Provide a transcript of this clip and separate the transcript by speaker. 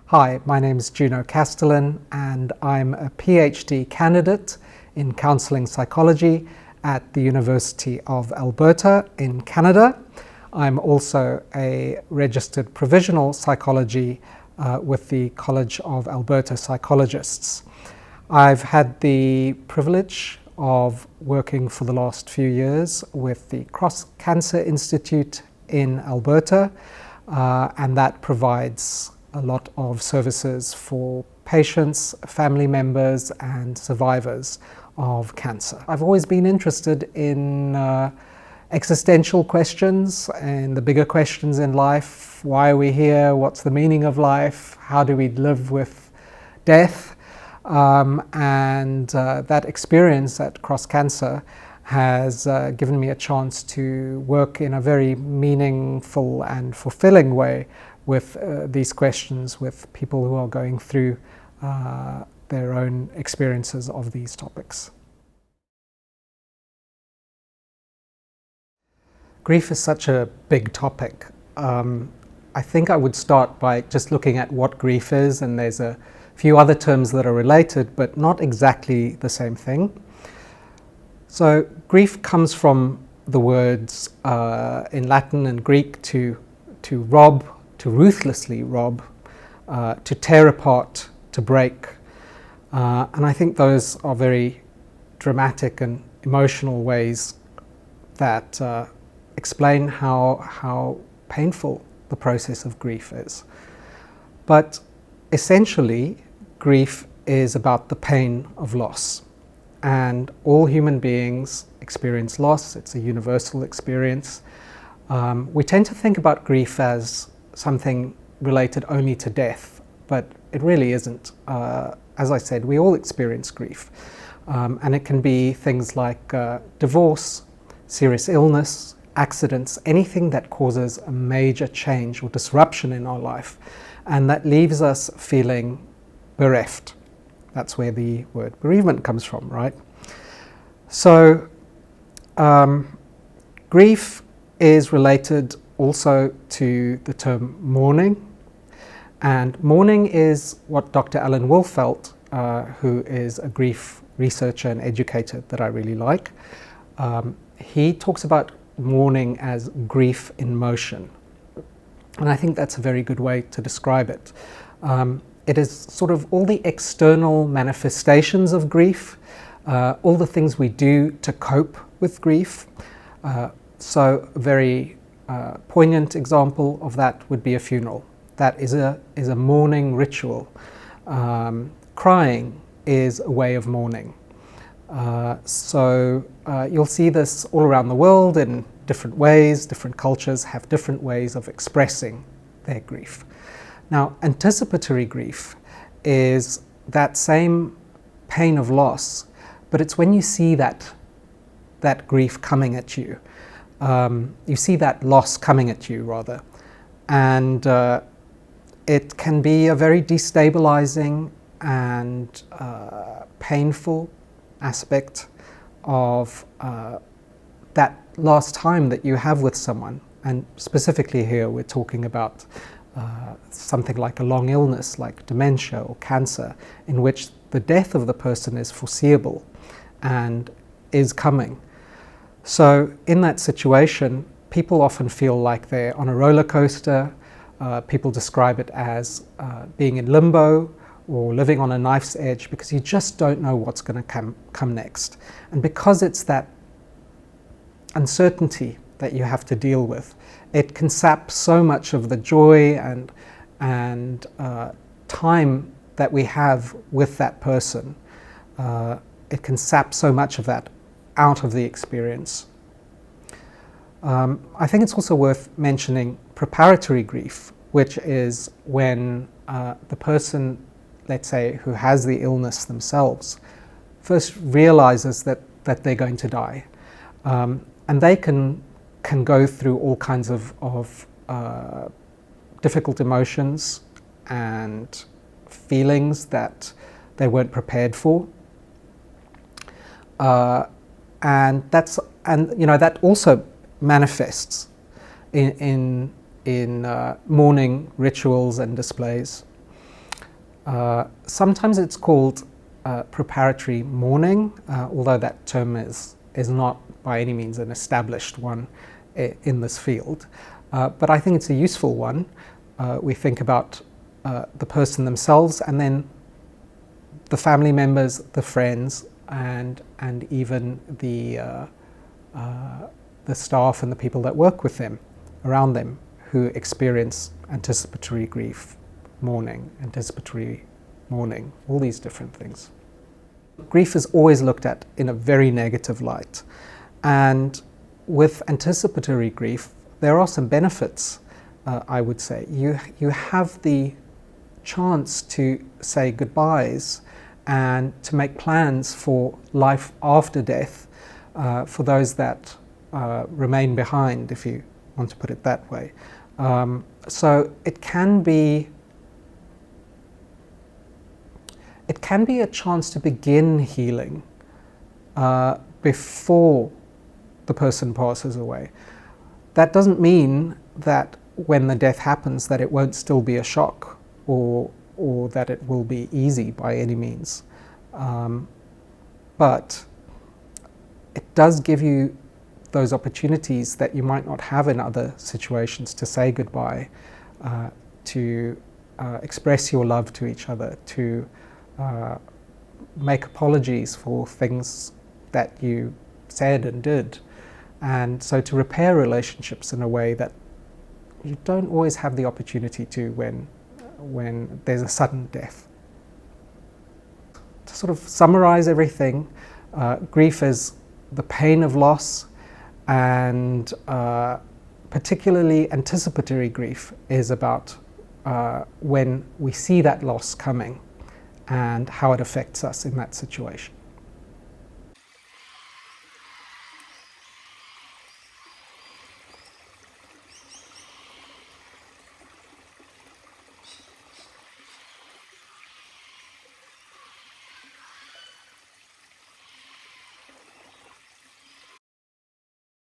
Speaker 1: Hi, my name is Junot Castelyn and I'm a PhD candidate in counselling psychology at the University of Alberta in Canada. I'm also a registered provisional psychology with the College of Alberta Psychologists. I've had the privilege of working for the last few years with the Cancer Institute in Alberta, and that provides a lot of services for patients, family members and survivors of cancer. I've always been interested in existential questions and the bigger questions in life. Why are we here? What's the meaning of life? How do we live with death? That experience at Cross Cancer has given me a chance to work in a very meaningful and fulfilling way with these questions with people who are going through their own experiences of these topics. Grief is such a big topic. I think I would start by just looking at what grief is, and there's a few other terms that are related but not exactly the same thing. So grief comes from the words in Latin and Greek to rob, to ruthlessly rob, to tear apart, to break. And I think those are very dramatic and emotional ways that explain how painful the process of grief is. But essentially, grief is about the pain of loss. And all human beings experience loss. It's a universal experience. We tend to think about grief as something related only to death, but it really isn't. As I said, we all experience grief. And it can be things like divorce, serious illness, accidents, anything that causes a major change or disruption in our life, and that leaves us feeling bereft. That's where the word bereavement comes from, right? So grief is related also to the term mourning, and mourning is what Dr. Alan Wolfelt, who is a grief researcher and educator that I really like, he talks about mourning as grief in motion, and I think that's a very good way to describe it. It is sort of all the external manifestations of grief, all the things we do to cope with grief. So a very poignant example of that would be a funeral. That is a mourning ritual. Crying is a way of mourning. So you'll see this all around the world in different ways. Different cultures have different ways of expressing their grief. Now, anticipatory grief is that same pain of loss, but it's when you see that grief coming at you. You see that loss coming at you, rather. And it can be a very destabilizing and painful aspect of that last time that you have with someone. And specifically here, we're talking about something like a long illness like dementia or cancer, in which the death of the person is foreseeable and is coming. So in that situation, people often feel like they're on a roller coaster. People describe it as being in limbo or living on a knife's edge, because you just don't know what's going to come next. And because it's that uncertainty that you have to deal with, it can sap so much of the joy and time that we have with that person. It can sap so much of that out of the experience. I think it's also worth mentioning preparatory grief, which is when the person, let's say, who has the illness themselves, first realizes that they're going to die. And they can go through all kinds of difficult emotions and feelings that they weren't prepared for. And that also manifests in mourning rituals and displays. Sometimes it's called preparatory mourning, although that term is not by any means an established one in this field. But I think it's a useful one. We think about the person themselves, and then the family members, the friends, and even the staff and the people that work with them, around them, who experience anticipatory grief, mourning, all these different things. Grief is always looked at in a very negative light, and with anticipatory grief, there are some benefits, I would say. You have the chance to say goodbyes and to make plans for life after death for those that remain behind, if you want to put it that way. So it can be a chance to begin healing before the person passes away. That doesn't mean that when the death happens that it won't still be a shock, or that it will be easy by any means. But it does give you those opportunities that you might not have in other situations to say goodbye, to express your love to each other, to make apologies for things that you said and did, and so to repair relationships in a way that you don't always have the opportunity to when there's a sudden death. To sort of summarize everything, grief is the pain of loss, and particularly anticipatory grief is about when we see that loss coming and how it affects us in that situation.